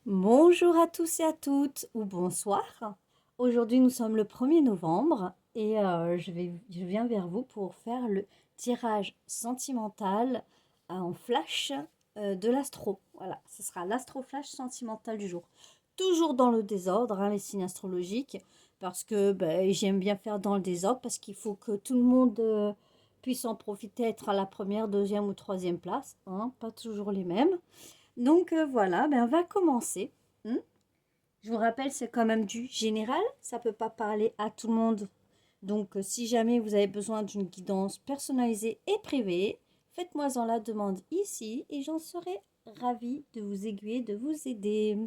Bonjour à tous et à toutes, ou bonsoir. Aujourd'hui, nous sommes le 1er novembre et je viens vers vous pour faire le tirage sentimental en flash de l'astro. Voilà, ce sera l'astro flash sentimental du jour. Toujours dans le désordre, hein, les signes astrologiques, parce que j'aime bien faire dans le désordre, parce qu'il faut que tout le monde puisse en profiter, être à la première, deuxième ou troisième place, hein, pas toujours les mêmes. Donc voilà, on va commencer. Hmm. Je vous rappelle, c'est quand même du général, ça ne peut pas parler à tout le monde. Donc si jamais vous avez besoin d'une guidance personnalisée et privée, faites-moi-en la demande ici et j'en serai ravie de vous aiguiller, de vous aider.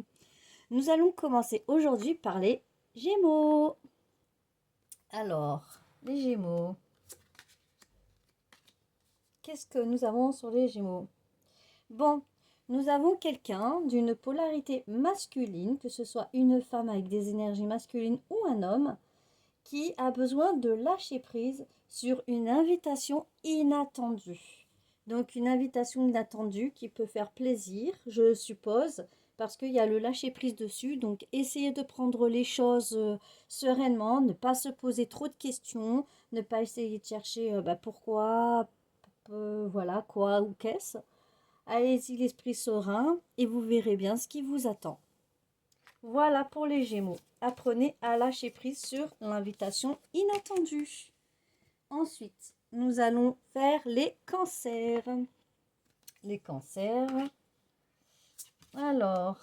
Nous allons commencer aujourd'hui par les Gémeaux. Alors, les Gémeaux. Qu'est-ce que nous avons sur les Gémeaux? Bon, nous avons quelqu'un d'une polarité masculine, que ce soit une femme avec des énergies masculines ou un homme, qui a besoin de lâcher prise sur une invitation inattendue. Donc une invitation inattendue qui peut faire plaisir, je suppose, parce qu'il y a le lâcher prise dessus. Donc essayez de prendre les choses sereinement, ne pas se poser trop de questions, ne pas essayer de chercher pourquoi, voilà, quoi ou qu'est-ce. Allez-y l'esprit serein et vous verrez bien ce qui vous attend. Voilà pour les Gémeaux. Apprenez à lâcher prise sur l'invitation inattendue. Ensuite, nous allons faire les cancers. Les cancers. Alors,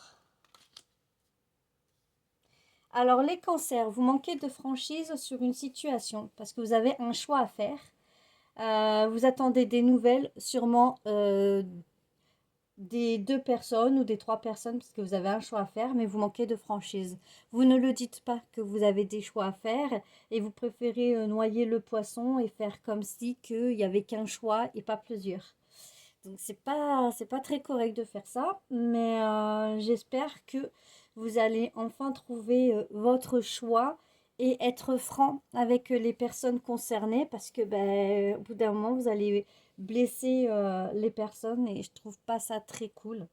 les cancers, vous manquez de franchise sur une situation parce que vous avez un choix à faire. Vous attendez des nouvelles sûrement des deux personnes ou des trois personnes parce que vous avez un choix à faire, mais vous manquez de franchise. Vous ne le dites pas que vous avez des choix à faire et vous préférez noyer le poisson et faire comme si qu'il n'y avait qu'un choix et pas plusieurs. Donc c'est pas très correct de faire ça, mais j'espère que vous allez enfin trouver votre choix et être franc avec les personnes concernées parce que au bout d'un moment vous allez blesser les personnes et je trouve pas ça très cool.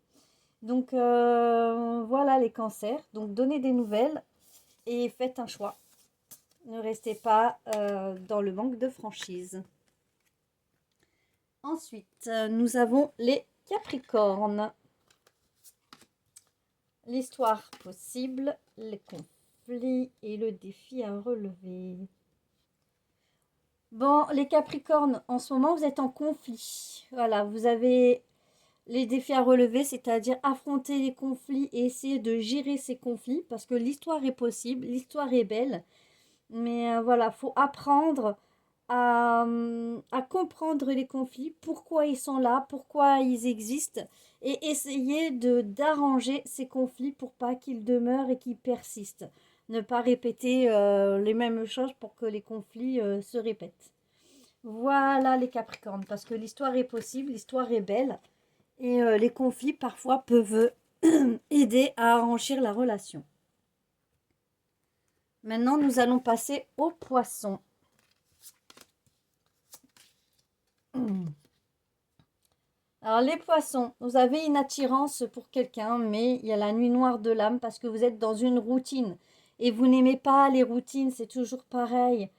Donc voilà les cancers. Donc donnez des nouvelles et faites un choix. Ne restez pas dans le manque de franchise. Ensuite, nous avons les Capricornes. L'histoire possible, les conflits et le défi à relever. Bon, les Capricornes, en ce moment, vous êtes en conflit. Voilà, vous avez les défis à relever, c'est-à-dire affronter les conflits et essayer de gérer ces conflits, parce que l'histoire est possible, l'histoire est belle. Mais voilà, faut apprendre à comprendre les conflits, pourquoi ils sont là, pourquoi ils existent, et essayer d'arranger ces conflits pour pas qu'ils demeurent et qu'ils persistent. Ne pas répéter les mêmes choses pour que les conflits se répètent. Voilà les Capricornes, parce que l'histoire est possible, l'histoire est belle, et les conflits parfois peuvent aider à arranger la relation. Maintenant, nous allons passer aux poissons. Alors les poissons, vous avez une attirance pour quelqu'un, mais il y a la nuit noire de l'âme parce que vous êtes dans une routine et vous n'aimez pas les routines, c'est toujours pareil.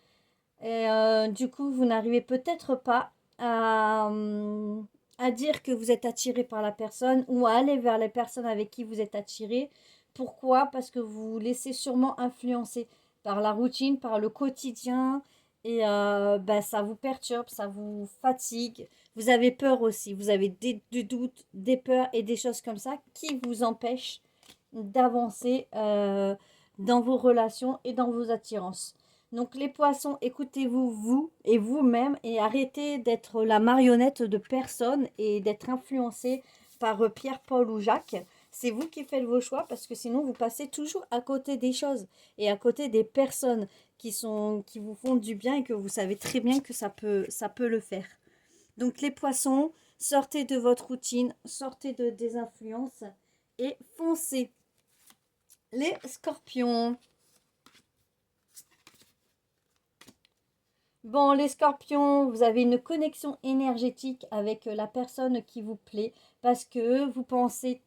Et du coup, vous n'arrivez peut-être pas à dire que vous êtes attiré par la personne ou à aller vers les personnes avec qui vous êtes attiré. Pourquoi? Parce que vous vous laissez sûrement influencer par la routine, par le quotidien. Et ça vous perturbe, ça vous fatigue. Vous avez peur aussi. Vous avez des doutes, des peurs et des choses comme ça qui vous empêchent d'avancer dans vos relations et dans vos attirances. Donc les poissons, écoutez-vous vous et vous-même et arrêtez d'être la marionnette de personne et d'être influencé par Pierre, Paul ou Jacques. C'est vous qui faites vos choix parce que sinon vous passez toujours à côté des choses et à côté des personnes qui vous font du bien et que vous savez très bien que ça peut le faire. Donc les poissons, sortez de votre routine, sortez des influences et foncez. Les scorpions. Bon, les scorpions, vous avez une connexion énergétique avec la personne qui vous plaît parce que vous pensez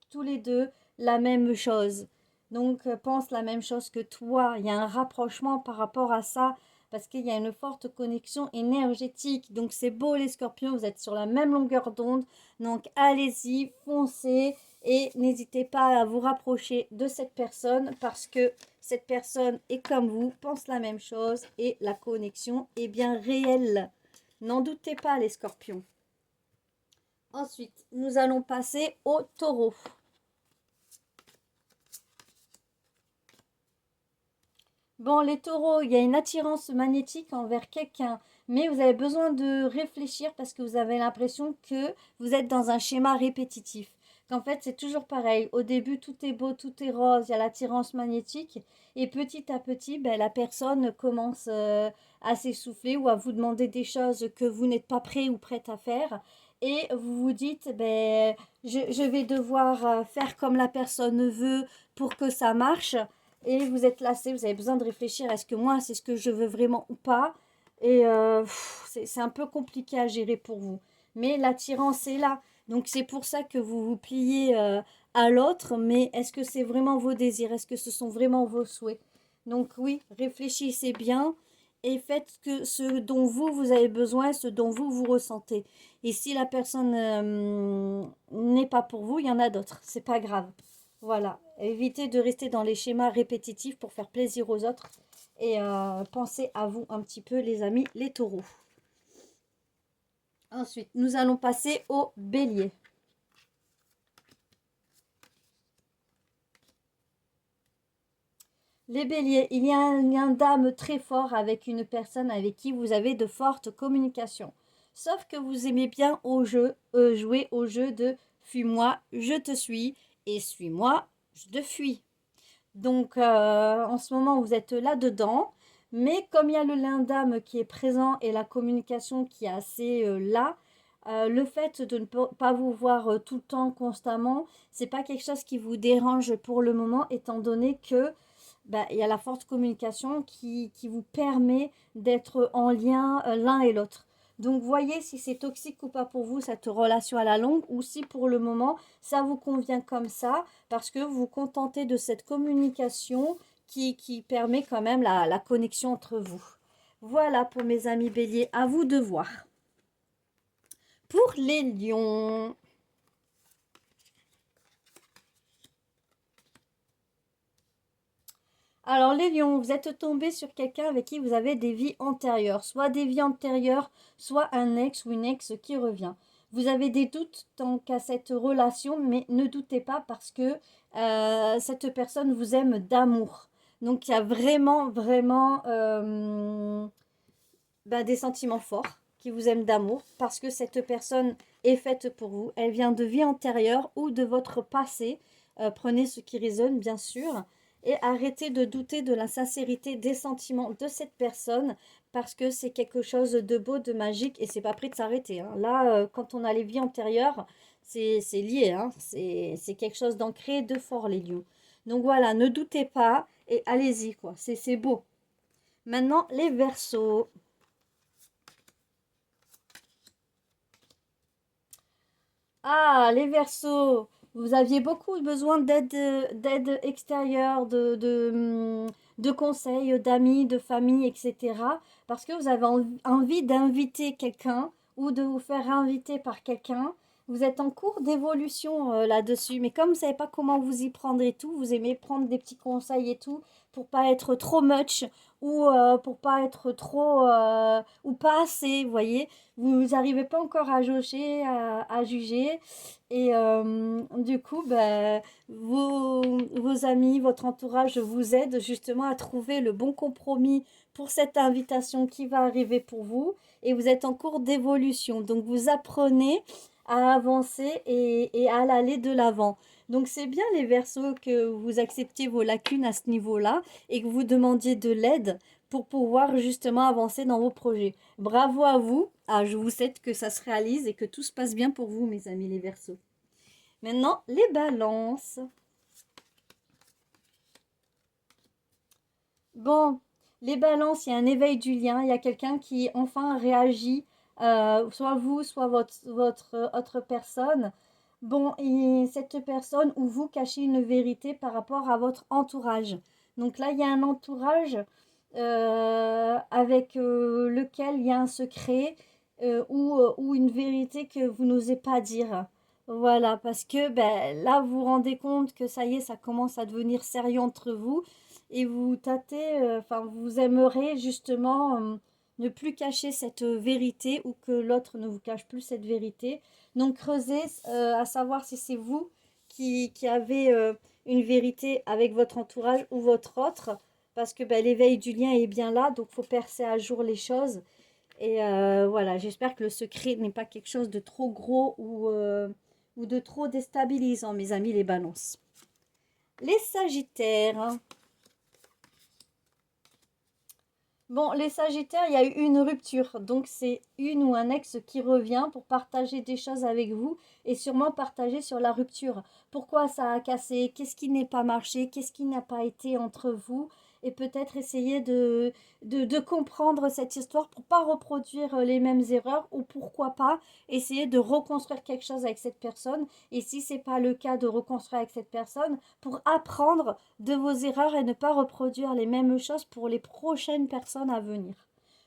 tous les deux la même chose. Donc, pense la même chose que toi. Il y a un rapprochement par rapport à ça parce qu'il y a une forte connexion énergétique. Donc, c'est beau les scorpions, vous êtes sur la même longueur d'onde. Donc, allez-y, foncez et n'hésitez pas à vous rapprocher de cette personne parce que cette personne est comme vous, pense la même chose et la connexion est bien réelle. N'en doutez pas les scorpions. Ensuite, nous allons passer au taureau. Bon, les taureaux, il y a une attirance magnétique envers quelqu'un, mais vous avez besoin de réfléchir parce que vous avez l'impression que vous êtes dans un schéma répétitif. Qu'en fait, c'est toujours pareil. Au début, tout est beau, tout est rose, il y a l'attirance magnétique. Et petit à petit, ben, la personne commence à s'essouffler ou à vous demander des choses que vous n'êtes pas prêt ou prête à faire. Et vous vous dites, ben, je vais devoir faire comme la personne veut pour que ça marche et vous êtes lassé, vous avez besoin de réfléchir, est-ce que moi c'est ce que je veux vraiment ou pas? Et c'est un peu compliqué à gérer pour vous. Mais l'attirance est là. Donc c'est pour ça que vous vous pliez à l'autre, mais est-ce que c'est vraiment vos désirs? Est-ce que ce sont vraiment vos souhaits? Donc oui, réfléchissez bien et faites que ce dont vous avez besoin, ce dont vous ressentez. Et si la personne n'est pas pour vous, il y en a d'autres. C'est pas grave. Voilà, évitez de rester dans les schémas répétitifs pour faire plaisir aux autres et pensez à vous un petit peu les amis, les taureaux. Ensuite, nous allons passer au bélier. Les béliers, il y a un lien d'âme très fort avec une personne avec qui vous avez de fortes communications. Sauf que vous aimez bien jouer au jeu de fuis-moi, je te suis et suis-moi, je te fuis. Donc, en ce moment, vous êtes là-dedans. Mais comme il y a le lien d'âme qui est présent et la communication qui est assez là, le fait de ne pas vous voir tout le temps, constamment, c'est pas quelque chose qui vous dérange pour le moment, étant donné que bah, il y a la forte communication qui vous permet d'être en lien l'un et l'autre. Donc, voyez si c'est toxique ou pas pour vous, cette relation à la longue, ou si pour le moment, ça vous convient comme ça, parce que vous vous contentez de cette communication qui permet quand même la connexion entre vous. Voilà pour mes amis béliers, à vous de voir. Pour les lions, alors les lions, vous êtes tombé sur quelqu'un avec qui vous avez des vies antérieures, soit des vies antérieures, soit un ex ou une ex qui revient. Vous avez des doutes tant qu'à cette relation, mais ne doutez pas parce que cette personne vous aime d'amour. Donc il y a vraiment, vraiment des sentiments forts qui vous aiment d'amour parce que cette personne est faite pour vous. Elle vient de vie antérieure ou de votre passé. Prenez ce qui résonne, bien sûr. Et arrêtez de douter de la sincérité des sentiments de cette personne parce que c'est quelque chose de beau, de magique et c'est pas prêt de s'arrêter. Hein. Là, quand on a les vies antérieures, c'est lié. Hein. C'est quelque chose d'ancré, de fort, les lions. Donc voilà, ne doutez pas et allez-y, quoi. C'est beau. Maintenant, les versos. Ah, les Verseaux, vous aviez beaucoup besoin d'aide extérieure, de conseils, d'amis, de famille, etc. Parce que vous avez envie d'inviter quelqu'un ou de vous faire inviter par quelqu'un. Vous êtes en cours d'évolution là-dessus. Mais comme vous ne savez pas comment vous y prendre et tout, vous aimez prendre des petits conseils et tout pour pas être trop much ou pour pas être trop ou pas assez, vous voyez. Vous n'arrivez pas encore à jauger, à juger. Et du coup, ben, vos amis, votre entourage vous aident justement à trouver le bon compromis pour cette invitation qui va arriver pour vous. Et vous êtes en cours d'évolution. Donc, vous apprenez à avancer et à aller de l'avant. Donc, c'est bien les Verseaux que vous acceptiez vos lacunes à ce niveau-là et que vous demandiez de l'aide pour pouvoir justement avancer dans vos projets. Bravo à vous. Ah, je vous souhaite que ça se réalise et que tout se passe bien pour vous, mes amis les Verseaux. Maintenant, les balances. Bon, les balances, il y a un éveil du lien. Il y a quelqu'un qui enfin réagit, soit vous, soit votre autre personne. Bon, et cette personne ou vous cachez une vérité par rapport à votre entourage. Donc là, il y a un entourage avec lequel il y a un secret ou une vérité que vous n'osez pas dire. Voilà, parce que ben, là, vous vous rendez compte que ça y est, ça commence à devenir sérieux entre vous et vous tâtez, enfin, vous aimeriez justement ne plus cacher cette vérité ou que l'autre ne vous cache plus cette vérité. Donc creusez à savoir si c'est vous qui avez une vérité avec votre entourage ou votre autre, parce que ben, l'éveil du lien est bien là, donc il faut percer à jour les choses. Et voilà, j'espère que le secret n'est pas quelque chose de trop gros ou de trop déstabilisant, mes amis les balances. Les sagittaires. Bon, les Sagittaires, il y a eu une rupture. Donc, c'est une ou un ex qui revient pour partager des choses avec vous et sûrement partager sur la rupture. Pourquoi ça a cassé? Qu'est-ce qui n'est pas marché? Qu'est-ce qui n'a pas été entre vous? Et peut-être essayer de comprendre cette histoire pour pas reproduire les mêmes erreurs ou pourquoi pas essayer de reconstruire quelque chose avec cette personne. Et si c'est pas le cas de reconstruire avec cette personne, pour apprendre de vos erreurs et ne pas reproduire les mêmes choses pour les prochaines personnes à venir.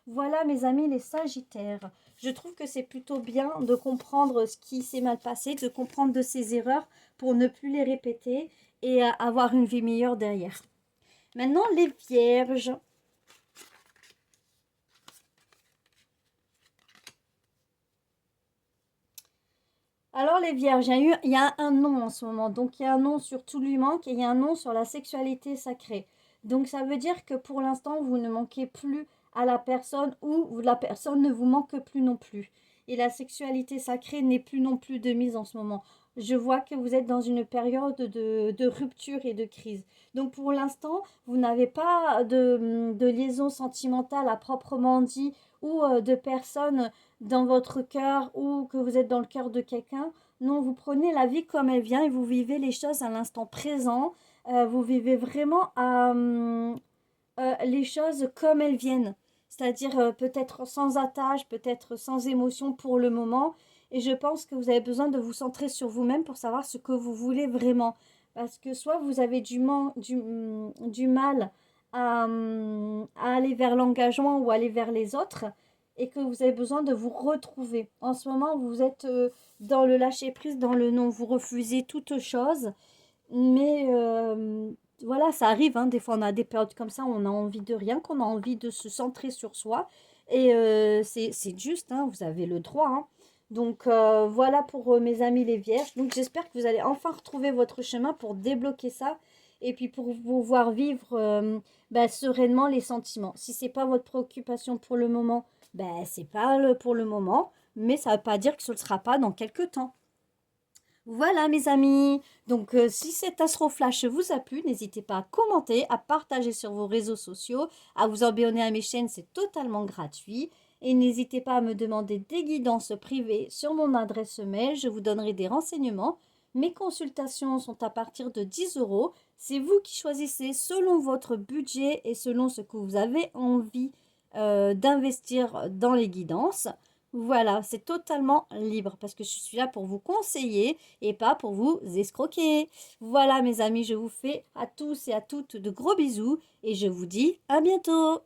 Voilà mes amis les Sagittaires. Je trouve que c'est plutôt bien de comprendre ce qui s'est mal passé, de comprendre de ses erreurs pour ne plus les répéter et avoir une vie meilleure derrière. Maintenant les Vierges. Alors les Vierges, il y a un nom en ce moment. Donc il y a un nom sur tout lui manque et il y a un nom sur la sexualité sacrée. Donc ça veut dire que pour l'instant, vous ne manquez plus à la personne ou la personne ne vous manque plus non plus. Et la sexualité sacrée n'est plus non plus de mise en ce moment. Je vois que vous êtes dans une période de rupture et de crise. Donc pour l'instant, vous n'avez pas de liaison sentimentale à proprement dit ou de personnes dans votre cœur ou que vous êtes dans le cœur de quelqu'un. Non, vous prenez la vie comme elle vient et vous vivez les choses à l'instant présent. Vous vivez vraiment les choses comme elles viennent. C'est-à-dire peut-être sans attache, peut-être sans émotion pour le moment. Et je pense que vous avez besoin de vous centrer sur vous-même pour savoir ce que vous voulez vraiment. Parce que soit vous avez du mal à aller vers l'engagement ou aller vers les autres, et que vous avez besoin de vous retrouver. En ce moment, vous êtes dans le lâcher-prise, dans le non, vous refusez toute chose, mais voilà, ça arrive, hein, des fois on a des périodes comme ça, où on a envie de rien, qu'on a envie de se centrer sur soi, et c'est juste, hein, vous avez le droit, hein. Donc voilà pour mes amis les vierges. Donc j'espère que vous allez enfin retrouver votre chemin pour débloquer ça et puis pour pouvoir vivre bah, sereinement les sentiments. Si c'est pas votre préoccupation pour le moment, ben, c'est pas pour le moment, mais ça ne veut pas dire que ce ne sera pas dans quelques temps. Voilà mes amis, donc si cet Astro Flash vous a plu, n'hésitez pas à commenter, à partager sur vos réseaux sociaux, à vous abonner à mes chaînes, c'est totalement gratuit. Et n'hésitez pas à me demander des guidances privées sur mon adresse mail, je vous donnerai des renseignements. Mes consultations sont à partir de 10 euros. C'est vous qui choisissez selon votre budget et selon ce que vous avez envie d'investir dans les guidances. Voilà, c'est totalement libre parce que je suis là pour vous conseiller et pas pour vous escroquer. Voilà mes amis, je vous fais à tous et à toutes de gros bisous et je vous dis à bientôt.